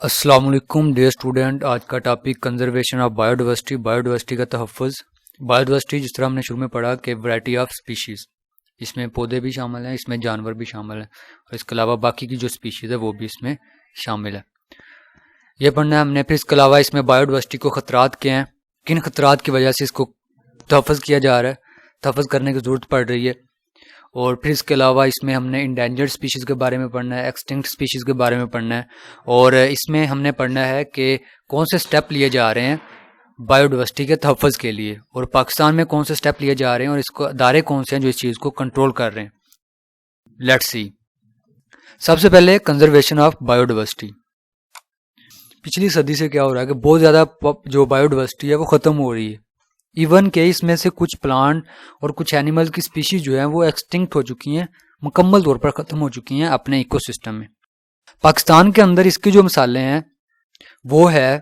السلام علیکم dear student. آج کا ٹاپک کنزرویشن آف بایوڈائیورسٹی. بایوڈائیورسٹی کا تحفظ. بایوڈائیورسٹی جس طرح ہم نے شروع میں پڑھا کہ ورائٹی آف اسپیشیز، اس میں پودے بھی شامل ہیں، اس میں جانور بھی شامل ہیں، اور اس کے علاوہ باقی کی جو اسپیشیز ہے وہ بھی اس میں شامل ہے. یہ پڑھنا ہے ہم نے. پھر اس کے علاوہ اس میں بایوڈائیورسٹی کو خطرات کیا ہیں، کن خطرات کی وجہ سے اس کو تحفظ کیا جا رہا ہے، تحفظ کرنے کی ضرورت پڑ رہی ہے. اور پھر اس کے علاوہ اس میں ہم نے انڈینجرڈ اسپیشیز کے بارے میں پڑھنا ہے، ایکسٹنکٹ اسپیشیز کے بارے میں پڑھنا ہے، اور اس میں ہم نے پڑھنا ہے کہ کون سے سٹیپ لیے جا رہے ہیں بایوڈائیورسٹی کے تحفظ کے لیے، اور پاکستان میں کون سے سٹیپ لیے جا رہے ہیں، اور اس کو ادارے کون سے ہیں جو اس چیز کو کنٹرول کر رہے ہیں. Let's see. سب سے پہلے کنزرویشن آف بایوڈائیورسٹی. پچھلی صدی سے کیا ہو رہا ہے کہ بہت زیادہ جو بایوڈائیورسٹی ہے وہ ختم ہو رہی ہے. ایون کہ اس میں سے کچھ پلانٹ اور کچھ اینیمل کی اسپیشیز جو ہیں وہ ایکسٹنکٹ ہو چکی ہیں، مکمل طور پر ختم ہو چکی ہیں اپنے ایکو سسٹم میں. پاکستان کے اندر اس کی جو مثالیں ہیں وہ ہے،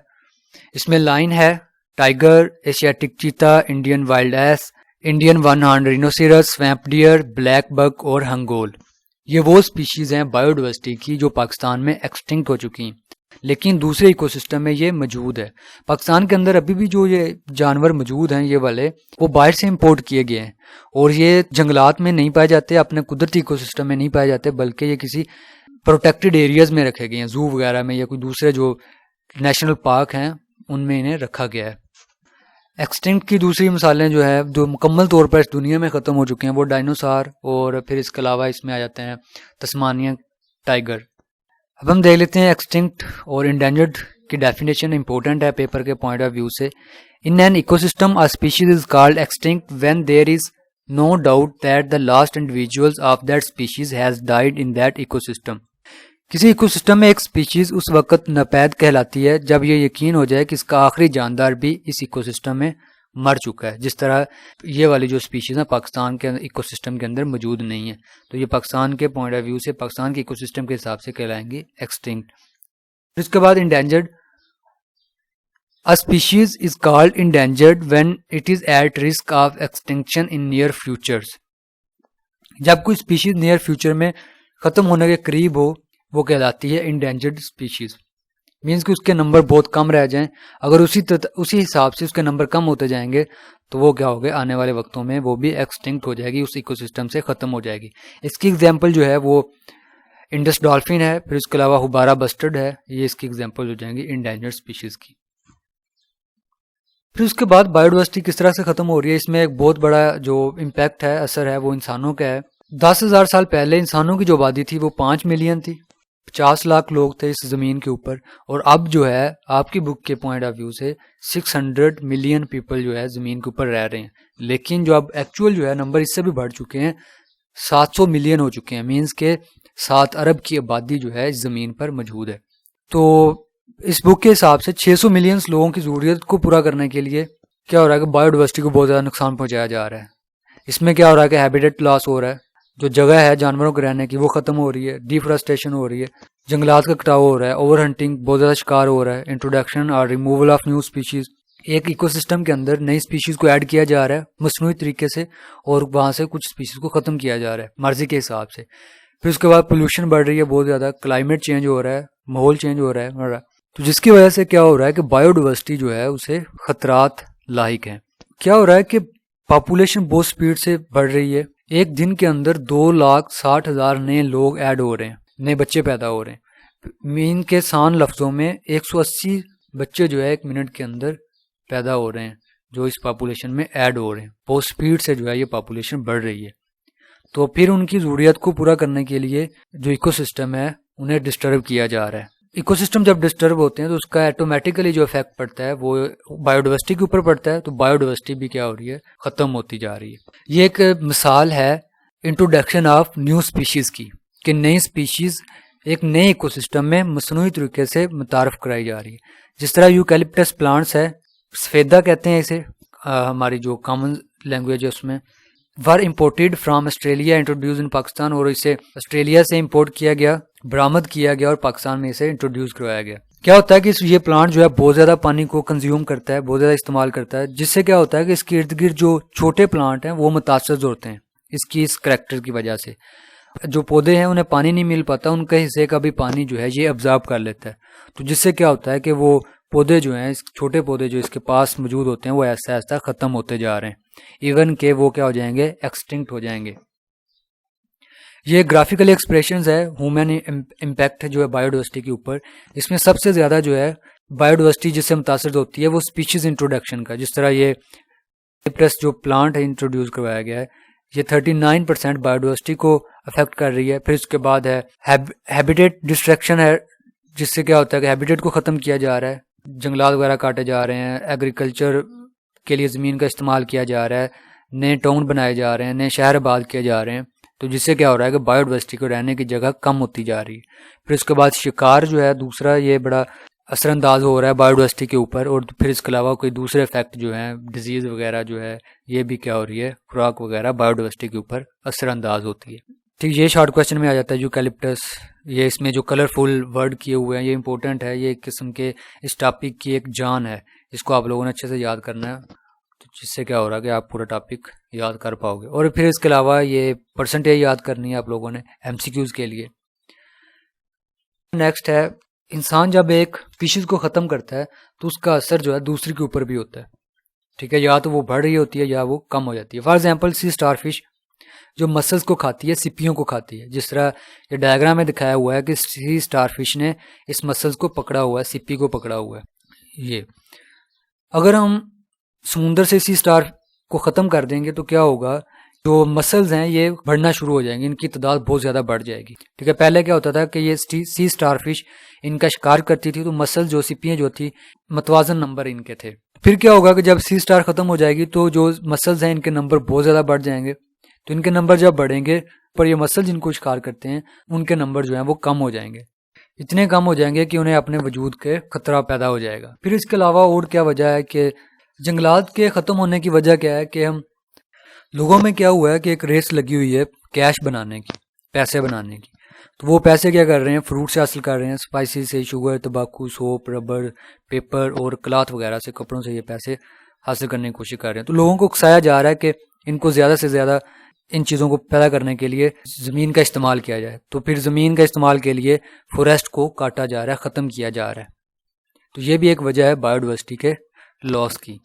اس میں لائن ہے، tiger, Asiatic cheetah, Indian wild ass, Indian one horned rhinoceros, swamp deer, black buck اور ہنگول. یہ وہ اسپیشیز ہیں بایوڈائیورسٹی کی جو پاکستان میں ایکسٹنکٹ ہو چکی ہیں، لیکن دوسرے ایکو سسٹم میں یہ موجود ہے. پاکستان کے اندر ابھی بھی جو یہ جانور موجود ہیں یہ والے، وہ باہر سے امپورٹ کیے گئے ہیں، اور یہ جنگلات میں نہیں پائے جاتے، اپنے قدرتی ایکو سسٹم میں نہیں پائے جاتے، بلکہ یہ کسی پروٹیکٹڈ ایریاز میں رکھے گئے ہیں، زو وغیرہ میں یا کوئی دوسرے جو نیشنل پارک ہیں ان میں انہیں رکھا گیا ہے. ایکسٹنکٹ کی دوسری مثالیں جو ہے جو مکمل طور پر اس دنیا میں ختم ہو چکے ہیں وہ ڈائنوسار، اور پھر اس کے علاوہ اس میں آ جاتے ہیں تسمانین ٹائیگر. اب ہم دیکھ لیتے ہیں ایکسٹنکٹ اور انڈینجرڈ کی ڈیفینیشن. امپورٹنٹ ہے پیپر کے پوائنٹ آف ویو سے. In an ecosystem a species is called extinct when there is no doubt that the last individuals of that species has died in that ecosystem. کسی eco system میں ایک species اس وقت ناپید کہلاتی ہے جب یہ یقین ہو جائے کہ اس کا آخری جاندار بھی اس ایکو سسٹم میں مر چکا ہے. جس طرح یہ والی جو سپیشیز ہیں پاکستان کے ایکو سسٹم کے اندر موجود نہیں ہیں، تو یہ پاکستان کے پوائنٹ آف ویو سے، پاکستان کے ایکو سسٹم کے حساب سے کہلائیں گے ایکسٹنکٹ. اس کے بعد endangered. A species is called endangered when it is at risk of extinction in near futures. جب کوئی سپیشیز نیئر فیوچر میں ختم ہونے کے قریب ہو وہ کہلاتی ہے انڈینجرڈ سپیشیز. مینس کہ اس کے نمبر بہت کم رہ جائیں، اگر اسی حساب سے اس کے نمبر کم ہوتے جائیں گے تو وہ کیا ہوگا، آنے والے وقتوں میں وہ بھی ایکسٹنکٹ ہو جائے گی، اس ایکو سسٹم سے ختم ہو جائے گی. اس کی ایگزامپل جو ہے وہ انڈس ڈالفن ہے، پھر اس کے علاوہ ہوبارا بسٹرڈ ہے. یہ اس کی ایگزامپل ہو جائیں گی انڈینجرڈ سپیشیز کی. پھر اس کے بعد بایوڈائیورسٹی کس طرح سے ختم ہو رہی ہے. اس میں ایک بہت بڑا جو امپیکٹ ہے، اثر ہے، وہ انسانوں کا ہے. 10,000 سال پہلے انسانوں کی جو آبادی تھی وہ 5 ملین تھی، 50 لاکھ لوگ تھے اس زمین کے اوپر، اور اب جو ہے آپ کی بک کے پوائنٹ آف ویو سے 600 ملین پیپل جو ہے زمین کے اوپر رہ رہے ہیں. لیکن جو اب ایکچوئل جو ہے نمبر اس سے بھی بڑھ چکے ہیں، 700 ملین ہو چکے ہیں. مینس کہ 7 ارب کی آبادی جو ہے اس زمین پر موجود ہے. تو اس بک کے حساب سے 600 ملین لوگوں کی ضروریت کو پورا کرنے کے لیے کیا ہو رہا ہے کہ بایوڈائیورسٹی کو بہت زیادہ نقصان پہنچایا جا رہا ہے. اس میں کیا ہو رہا ہے کہ ہیبیٹیٹ لاس ہو رہا ہے، جو جگہ ہے جانوروں کے رہنے کی وہ ختم ہو رہی ہے، ڈیفورسٹیشن ہو رہی ہے، جنگلات کا کٹاؤ ہو رہا ہے، اوور ہنٹنگ بہت زیادہ شکار ہو رہا ہے، انٹروڈکشن اور ریموول آف نیو اسپیشیز. ایک ایکو سسٹم کے اندر نئی اسپیشیز کو ایڈ کیا جا رہا ہے مصنوعی طریقے سے، اور وہاں سے کچھ اسپیشیز کو ختم کیا جا رہا ہے مرضی کے حساب سے. پھر اس کے بعد پولوشن بڑھ رہی ہے بہت زیادہ، کلائمیٹ چینج ہو رہا ہے، ماحول چینج ہو رہا ہے، تو جس کی وجہ سے کیا ہو رہا ہے کہ بایوڈائیورسٹی جو ہے اسے خطرات لاحق ہیں. کیا ہو رہا ہے کہ پاپولیشن بہت سپیڈ سے بڑھ رہی ہے. ایک دن کے اندر 2,60,000 نئے لوگ ایڈ ہو رہے ہیں، نئے بچے پیدا ہو رہے ہیں. مین کے سان لفظوں میں 180 بچے جو ہے ایک منٹ کے اندر پیدا ہو رہے ہیں جو اس پاپولیشن میں ایڈ ہو رہے ہیں. بہت سپیڈ سے جو ہے یہ پاپولیشن بڑھ رہی ہے. تو پھر ان کی ضروریات کو پورا کرنے کے لیے جو ایکو سسٹم ہے انہیں ڈسٹرب کیا جا رہا ہے. ایکو سسٹم جب ڈسٹرب ہوتے ہیں تو اس کا ایٹومیٹیکلی جو افیکٹ پڑتا ہے وہ بایوڈائیورسٹی کے اوپر پڑتا ہے. تو بایوڈائیورسٹی بھی کیا ہو رہی ہے، ختم ہوتی جا رہی ہے. یہ ایک مثال ہے انٹروڈکشن آف نیو اسپیشیز کی، کہ نئی اسپیشیز ایک نئے ایکو سسٹم میں مصنوعی طریقے سے متعارف کرائی جا رہی ہے. جس طرح یوکیلپٹس پلانٹس ہے، سفیدہ کہتے ہیں اسے، ہماری جو کامن لینگویج ہے اس میں. ور امپورٹیڈ فرام آسٹریلیا انٹروڈیوس ان پاکستان، اور اسے آسٹریلیا سے امپورٹ کیا گیا، برآمد کیا گیا اور پاکستان میں اسے انٹروڈیوس کروایا گیا. کیا ہوتا ہے کہ یہ پلانٹ جو ہے بہت زیادہ پانی کو کنزیوم کرتا ہے، بہت زیادہ استعمال کرتا ہے، جس سے کیا ہوتا ہے کہ اس کے ارد گرد جو چھوٹے پلانٹ ہیں وہ متاثر ہوتے ہیں اس کی اس کریکٹر کی وجہ سے. جو پودے ہیں انہیں پانی نہیں مل پاتا، ان کے حصے کا بھی پانی جو ہے یہ ابزارب کر لیتا ہے، تو جس سے کیا ہوتا ہے کہ وہ پودے جو ہیں، چھوٹے پودے جو اس کے پاس موجود ہوتے ہیں، وہ ایسا ایسا ختم ہوتے جا رہے ہیں، ایون کہ وہ کیا ہو جائیں گے، ایکسٹنکٹ ہو جائیں گے۔ یہ گرافیکل ایکسپریشنز ہے ہیومن امپیکٹ جو ہے بایو ڈائیورسٹی کے اوپر۔ اس میں سب سے زیادہ جو ہے بایو ڈائیورسٹی جس سے متاثر ہوتی ہے وہ اسپیشیز انٹروڈکشن کا، جس طرح یہ جو پلانٹ ہے انٹروڈیوس کروایا گیا ہے، یہ 39% بایو ڈائیورسٹی کو افیکٹ کر رہی ہے۔ پھر اس کے بعد ہے ہیبیٹیٹ ڈسٹریکشن ہے، جس سے کیا ہوتا ہے کہ ہیبیٹیٹ کو ختم کیا جا رہا ہے، جنگلات وغیرہ کاٹے جا رہے ہیں، ایگریکلچر کے لیے زمین کا استعمال کیا جا رہا ہے، نئے ٹاؤن بنائے جا رہے ہیں، نئے شہر آباد کیے جا رہے ہیں، تو جس سے کیا ہو رہا ہے کہ بایو ڈائیورسٹی کو رہنے کی جگہ کم ہوتی جا رہی ہے۔ پھر اس کے بعد شکار جو ہے دوسرا، یہ بڑا اثر انداز ہو رہا ہے بایو ڈائیورسٹی کے اوپر، اور پھر اس کے علاوہ کوئی دوسرے افیکٹ جو ہیں، ڈیزیز وغیرہ جو ہے، یہ بھی کیا ہو رہی ہے، خوراک وغیرہ بایو ڈائیورسٹی کے اوپر اثر انداز ہوتی ہے۔ ٹھیک، یہ شارٹ کویشچن میں آ جاتا ہے یوکیلپٹس، یہ اس میں جو کلرفل ورڈ کیے ہوئے ہیں یہ امپورٹنٹ ہے، یہ ایک قسم کے اس ٹاپک کی ایک جان ہے، اس کو آپ لوگوں نے اچھے سے یاد کرنا ہے، جس سے کیا ہو رہا ہے کہ آپ پورا ٹاپک یاد کر پاؤ گے۔ اور پھر اس کے علاوہ یہ پرسنٹیج یاد کرنی ہے آپ لوگوں نے ایم سی کیوز کے لیے۔ نیکسٹ ہے، انسان جب ایک اسپیشیز کو ختم کرتا ہے تو اس کا اثر جو ہے دوسری کے اوپر بھی ہوتا ہے، ٹھیک ہے، یا تو وہ بڑھ رہی ہوتی ہے یا وہ کم ہو جاتی ہے۔ For example sea starfish جو مسلس کو کھاتی ہے، سپیوں کو کھاتی ہے، جس طرح یہ ڈائیگرام میں دکھایا ہوا ہے کہ سی اسٹار فش نے اس مسلس کو پکڑا ہوا ہے، سپی کو پکڑا ہوا ہے۔ یہ اگر ہم سمندر سے سی اسٹار کو ختم کر دیں گے تو کیا ہوگا، جو مسلز ہیں یہ بڑھنا شروع ہو جائیں گے، ان کی تعداد بہت زیادہ بڑھ جائے گی، ٹھیک ہے۔ پہلے کیا ہوتا تھا کہ یہ سی اسٹار فش ان کا شکار کرتی تھی تو مسل جو سپیاں جو تھی متوازن نمبر ان کے تھے۔ پھر کیا ہوگا کہ جب سی اسٹار ختم ہو جائے گی تو جو مسلز ہیں ان کے نمبر بہت زیادہ بڑھ جائیں گے، تو ان کے نمبر جب بڑھیں گے پر یہ مسل جن کو شکار کرتے ہیں ان کے نمبر جو ہیں وہ کم ہو جائیں گے، اتنے کم ہو جائیں گے کہ انہیں اپنے وجود کے خطرہ پیدا ہو جائے گا۔ پھر اس کے علاوہ اور کیا وجہ ہے کہ جنگلات کے ختم ہونے کی وجہ کیا ہے کہ ہم لوگوں میں کیا ہوا ہے کہ ایک ریس لگی ہوئی ہے کیش بنانے کی، پیسے بنانے کی، تو وہ پیسے کیا کر رہے ہیں، فروٹ سے حاصل کر رہے ہیں، اسپائسی سے، شوگر، تمباکو، سوپ، ربڑ، پیپر اور کلاتھ وغیرہ سے، کپڑوں سے یہ پیسے حاصل کرنے کی کوشش کر رہے ہیں۔ تو لوگوں کو اکسایا جا رہا ہے کہ ان کو زیادہ سے زیادہ ان چیزوں کو پیدا کرنے کے لیے زمین کا استعمال کیا جائے، تو پھر زمین کا استعمال کے لیے فوریسٹ کو کاٹا جا رہا ہے، ختم کیا جا رہا ہے، تو یہ بھی ایک وجہ ہے بایو ڈائیورسٹی کے لاس کی۔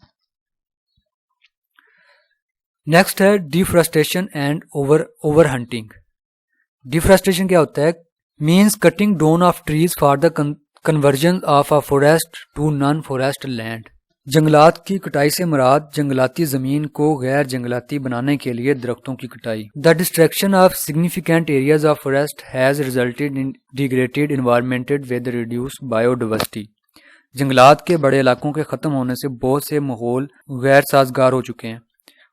نیکسٹ ہے deforestation and overhunting. Deforestation کیا ہوتا ہے، means cutting down of trees for the conversion of a forest to non forest land. جنگلات کی کٹائی سے مراد جنگلاتی زمین کو غیر جنگلاتی بنانے کے لیے درختوں کی کٹائی۔ The destruction of significant areas of forest has resulted in degraded environment with reduced biodiversity. جنگلات کے بڑے علاقوں کے ختم ہونے سے بہت سے ماحول غیر سازگار ہو چکے ہیں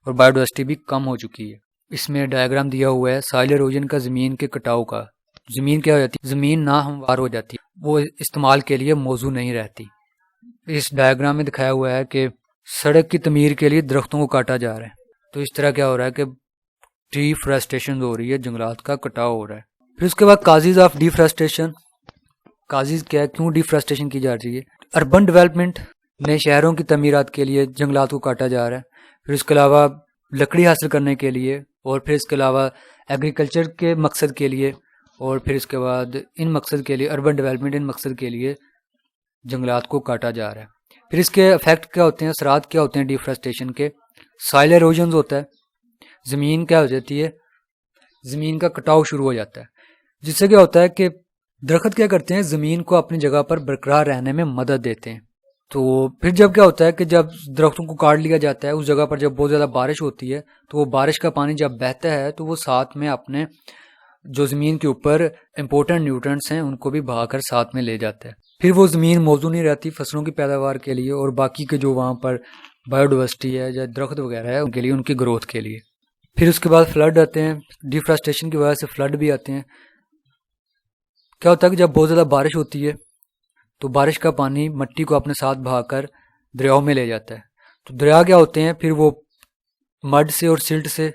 اور بایو ڈائیورسٹی بھی کم ہو چکی ہے۔ اس میں ڈائیگرام دیا ہوا ہے سائل ایروجن کا، زمین کے کٹاؤ کا۔ زمین کیا ہو جاتی ہے، زمین ناہموار ہو جاتی ہے، وہ استعمال کے لیے موزوں نہیں رہتی۔ اس ڈائیگرام میں دکھایا ہوا ہے کہ سڑک کی تعمیر کے لیے درختوں کو کاٹا جا رہا ہے، تو اس طرح کیا ہو رہا ہے کہ ڈیفورسٹریشن ہو رہی ہے، جنگلات کا کٹاؤ ہو رہا ہے۔ پھر اس کے بعد کازز آف ڈیفورسٹریشن، کازز کیا ہے، کیوں ڈیفورسٹریشن کی جا رہی ہے۔ اربن ڈیولپمنٹ، نئے شہروں کی تعمیرات کے لیے جنگلات کو کاٹا جا رہا ہے۔ پھر اس کے علاوہ لکڑی حاصل کرنے کے لیے، اور پھر اس کے علاوہ ایگریکلچر کے مقصد کے لیے، اور پھر اس کے بعد ان مقصد کے لیے اربن ڈیولپمنٹ، ان مقصد کے لیے جنگلات کو کاٹا جا رہا ہے۔ پھر اس کے افیکٹ کیا ہوتے ہیں، اثرات کیا ہوتے ہیں ڈیفورسٹریشن کے۔ سائل ایروجنز ہوتا ہے، زمین کیا ہو جاتی ہے، زمین کا کٹاؤ شروع ہو جاتا ہے، جس سے کیا ہوتا ہے کہ درخت کیا کرتے ہیں، زمین کو اپنی جگہ پر برقرار رہنے میں مدد دیتے ہیں۔ تو پھر جب کیا ہوتا ہے کہ جب درختوں کو کاٹ لیا جاتا ہے، اس جگہ پر جب بہت زیادہ بارش ہوتی ہے تو وہ بارش کا پانی جب بہتا ہے تو وہ ساتھ میں اپنے جو زمین کے اوپر امپورٹنٹ نیوٹرنٹس ہیں ان کو بھی بہا کر ساتھ میں لے جاتا ہے۔ پھر وہ زمین موزوں نہیں رہتی فصلوں کی پیداوار کے لیے اور باقی کے جو وہاں پر بایو ڈائیورسٹی ہے یا درخت وغیرہ ہے ان کے لیے، ان کی گروتھ کے لیے۔ پھر اس کے بعد فلڈ آتے ہیں، ڈیفورسٹریشن کی وجہ سے فلڈ بھی آتے ہیں۔ کیا ہوتا ہے کہ جب بہت زیادہ بارش ہوتی ہے تو بارش کا پانی مٹی کو اپنے ساتھ بہا کر دریاؤں میں لے جاتا ہے، تو دریا کیا ہوتے ہیں، پھر وہ مڈ سے اور سلٹ سے،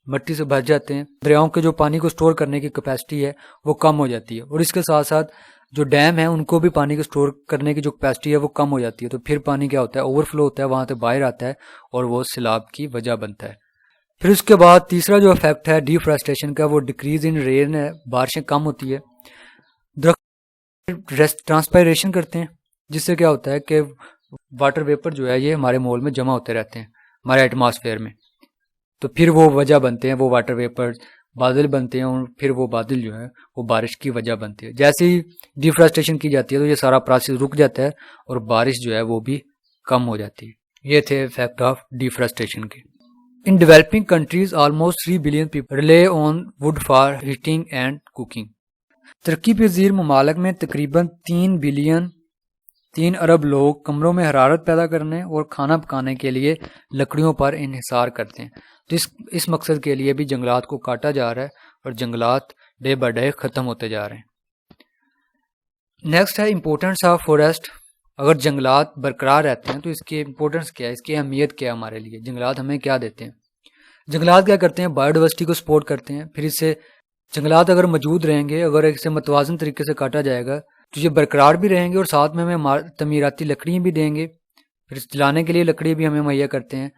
مٹی سے بھر جاتے ہیں۔ دریاؤں کے جو پانی کو سٹور کرنے کی کیپیسٹی ہے وہ کم ہو جاتی ہے، اور اس کے ساتھ ساتھ جو ڈیم ہیں ان کو بھی پانی کو سٹور کرنے کی جو کیپیسٹی ہے وہ کم ہو جاتی ہے، تو پھر پانی کیا ہوتا ہے، اوور فلو ہوتا ہے، وہاں سے باہر آتا ہے اور وہ سیلاب کی وجہ بنتا ہے۔ پھر اس کے بعد تیسرا جو افیکٹ ہے ڈیفرسٹریشن کا وہ ڈیکریز ان رین ہے، بارشیں کم ہوتی ہے، درخت ٹرانسپائریشن کرتے ہیں جس سے کیا ہوتا ہے کہ واٹر ویپر جو ہے یہ ہمارے ماحول میں جمع ہوتے رہتے ہیں ہمارے ایٹماسفیئر میں، تو پھر وہ وجہ بنتے ہیں، وہ واٹر ویپر بادل بنتے ہیں، اور پھر وہ بادل جو ہے وہ بارش کی وجہ بنتی ہے۔ جیسے ہی ڈیفرسٹریشن کی جاتی ہے تو یہ سارا پروسیس رک جاتا ہے اور بارش جو ہے وہ بھی کم ہو جاتی ہے۔ یہ تھے افیکٹ آف ڈیفرسٹریشن کے۔ In developing countries almost 3 billion people rely on wood for heating and cooking. ترقی پذیر ممالک میں تقریباً 3 ارب لوگ کمروں میں حرارت پیدا کرنے اور کھانا پکانے کے لیے لکڑیوں پر انحصار کرتے ہیں، تو اس مقصد کے لیے بھی جنگلات کو کاٹا جا رہا ہے اور جنگلات ڈے بائی ڈے ختم ہوتے جا رہے ہیں۔ نیکسٹ ہے امپورٹنس آف فورسٹ۔ اگر جنگلات برقرار رہتے ہیں تو اس کی امپورٹنس کیا ہے، اس کی اہمیت کیا ہے ہمارے لیے، جنگلات ہمیں کیا دیتے ہیں۔ جنگلات کیا کرتے ہیں، بایو ڈائیورسٹی کو سپورٹ کرتے ہیں۔ پھر اس سے جنگلات اگر موجود رہیں گے، اگر اسے متوازن طریقے سے کاٹا جائے گا تو یہ برقرار بھی رہیں گے اور ساتھ میں ہمیں تعمیراتی لکڑیاں بھی دیں گے، پھر جلانے کے لیے لکڑی بھی ہمیں مہیا کرتے ہیں۔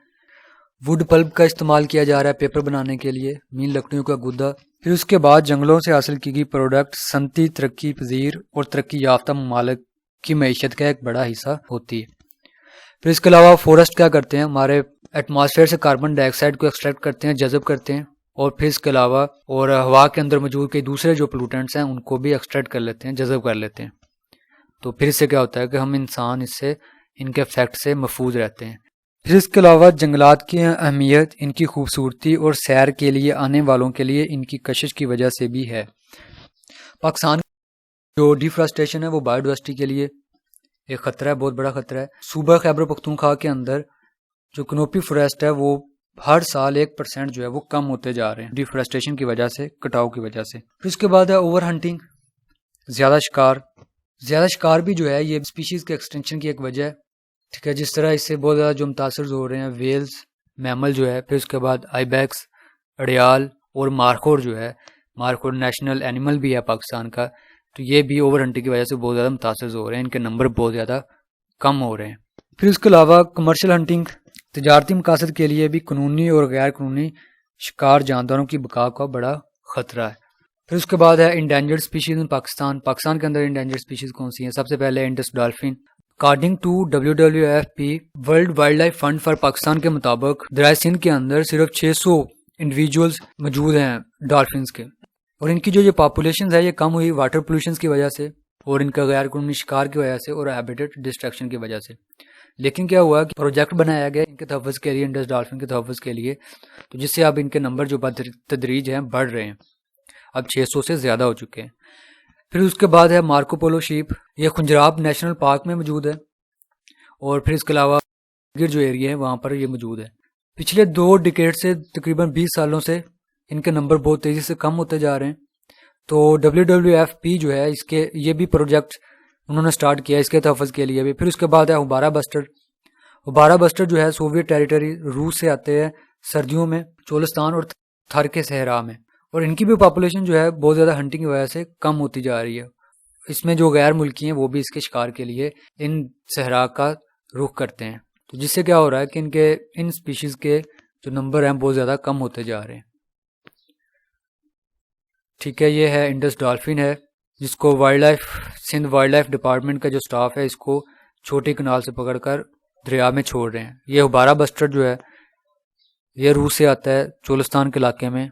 ووڈ پلپ کا استعمال کیا جا رہا ہے پیپر بنانے کے لیے، مین لکڑیوں کا گدا۔ پھر اس کے بعد جنگلوں سے حاصل کی گئی پروڈکٹ صنعتی ترقی پذیر اور ترقی یافتہ ممالک کی معیشت کا ایک بڑا حصہ ہوتی ہے۔ پھر اس کے علاوہ فورسٹ کیا کرتے ہیں، ہمارے ایٹماسفیئر سے کاربن ڈائی آکسائڈ کو ایکسٹریکٹ کرتے ہیں، جذب کرتے ہیں، اور پھر اس کے علاوہ اور ہوا کے اندر موجود کئی دوسرے جو پولوٹنٹس ہیں ان کو بھی ایکسٹریکٹ کر لیتے ہیں، جذب کر لیتے ہیں۔ تو پھر اس سے کیا ہوتا ہے کہ ہم انسان ان کے افیکٹ سے محفوظ رہتے ہیں۔ پھر اس کے علاوہ جنگلات کی اہمیت ان کی خوبصورتی اور سیر کے لیے آنے والوں کے لیے ان کی کشش کی وجہ سے بھی ہے۔ پاکستان جو ڈیفرسٹریشن ہے وہ بایو ڈائیورسٹی کے لیے ایک خطرہ ہے، بہت بڑا خطرہ ہے۔ صوبہ خیبر پختونخوا کے اندر جو کنوپی فوریسٹ ہے وہ ہر سال 1% جو ہے وہ کم ہوتے جا رہے ہیں ڈیفرسٹریشن کی وجہ سے، کٹاؤ کی وجہ سے۔ پھر اس کے بعد ہے اوور ہنٹنگ، زیادہ شکار بھی جو ہے یہ اسپیشیز کے ایکسٹینشن کی ایک وجہ ہے، ٹھیک ہے، جس طرح اس سے بہت زیادہ جو متاثر ہو رہے ہیں ویلز، میمل جو ہے، پھر اس کے بعد آئی بیکس، اڑیال اور مارخور جو ہے، مارخور نیشنل اینیمل بھی ہے پاکستان کا، تو یہ بھی اوور ہنٹنگ کی وجہ سے بہت زیادہ متاثر ہو رہے ہیں، ان کے نمبر بہت زیادہ کم ہو رہے ہیں۔ پھر اس کے علاوہ کمرشل ہنٹنگ، تجارتی مقاصد کے لیے بھی قانونی اور غیر قانونی شکار جانداروں کی بقا کا بڑا خطرہ ہے۔ پھر اس کے بعد ہے انڈینجرڈ اسپیشیز ان پاکستان کے اندر انڈینجرڈ اسپیشیز کون سی ہیں؟ سب سے پہلے Indus dolphin. According to WWF world wildlife fund for Pakistan کے مطابق دریائے سندھ کے اندر صرف 600 انڈیویجولز موجود ہیں ڈالفنز کے، اور ان کی جو یہ پاپولیشن ہے یہ کم ہوئی واٹر پولوشنز کی وجہ سے اور ان کا غیر قانونی شکار کی وجہ سے اور ہیبیٹیٹ ڈسٹرکشن کی وجہ سے۔ لیکن کیا ہوا کہ پروجیکٹ بنایا گیا ان کے تحفظ کے لیے، انڈس ڈالفن کے تحفظ کے لیے، تو جس سے اب ان کے نمبر جو تدریج ہیں بڑھ رہے ہیں، اب 600 سے زیادہ ہو چکے ہیں۔ پھر اس کے بعد ہے مارکو پولو شیپ، یہ خنجراب نیشنل پارک میں موجود ہے، اور پھر اس کے علاوہ جو ایریا ہے وہاں پر یہ موجود ہے۔ پچھلے 2 ڈیکیڈ سے تقریباً 20 سالوں سے ان کے نمبر بہت تیزی سے کم ہوتے جا رہے ہیں، تو WWF جو ہے یہ بھی پروجیکٹ انہوں نے سٹارٹ کیا اس کے تحفظ کے لیے بھی۔ پھر اس کے بعد ہے ہوبارا بسٹر جو ہے سوویت ٹیریٹری، روس سے آتے ہیں سردیوں میں، چولستان اور تھر کے صحرا میں، اور ان کی بھی پاپولیشن جو ہے بہت زیادہ ہنٹنگ کی وجہ سے کم ہوتی جا رہی ہے۔ اس میں جو غیر ملکی ہیں وہ بھی اس کے شکار کے لیے ان صحرا کا رخ کرتے ہیں، تو جس سے کیا ہو رہا ہے کہ ان سپیشیز کے جو نمبر ہیں بہت زیادہ کم ہوتے جا رہے ہیں۔ ٹھیک ہے، یہ ہے انڈس ڈالفن ہے جس کو سندھ وائلڈ لائف ڈپارٹمنٹ کا جو سٹاف ہے اس کو چھوٹی کنال سے پکڑ کر دریا میں چھوڑ رہے ہیں۔ یہ ہوبارا بسٹر جو ہے یہ روس سے آتا ہے چولستان کے علاقے میں،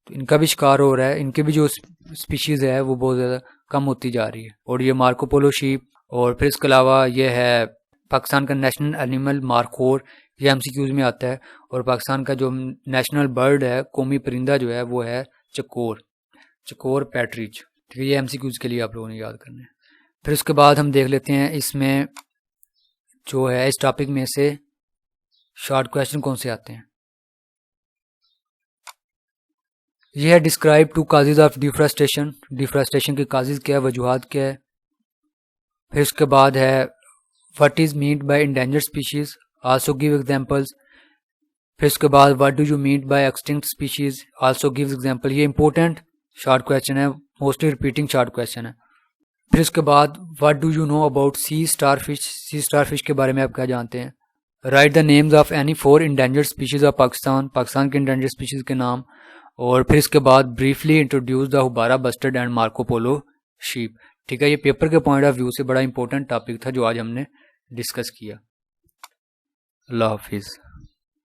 تو ان کا بھی شکار ہو رہا ہے، ان کی بھی جو سپیشیز ہے وہ بہت زیادہ کم ہوتی جا رہی ہے۔ اور یہ مارکو پولو شیپ، اور پھر اس کے علاوہ یہ ہے پاکستان کا نیشنل اینیمل مارخور، یہ MCQs میں آتا ہے، اور پاکستان کا جو نیشنل برڈ ہے، قومی پرندہ جو ہے وہ ہے چکور پیٹریچ، ٹھیک ہے، یہ MCQs کے لیے آپ لوگوں نے یاد کرنا ہے۔ پھر اس کے بعد ہم دیکھ لیتے ہیں اس میں جو ہے اس ٹاپک میں سے شارٹ کویشچن کون سے آتے ہیں۔ یہ ہے ڈسکرائب 2 کازز آف ڈیفرسٹریشن کے کازز کیا ہے، وجوہات کیا ہے۔ پھر اس کے بعد ہے what is meant by endangered species, also give examples. پھر اس کے بعد what do you meant by extinct species, also gives example. یہ امپورٹنٹ شارٹ کویشچن ہے، موسٹلی ریپیٹنگ شارٹ کویشچن ہے۔ پھر اس کے بعد what do you know about sea starfish کے بارے میں آپ کیا جانتے ہیں، write the names of any 4 endangered species of Pakistan, Pakistan کے انڈینجرڈ اسپیشیز کے نام، اور پھر اس کے بعد briefly introduce the houbara bustard and Marco Polo sheep. ٹھیک ہے، یہ پیپر کے پوائنٹ آف ویو سے بڑا امپورٹنٹ ٹاپک تھا جو آج ہم نے ڈسکس کیا. اللہ حافظ.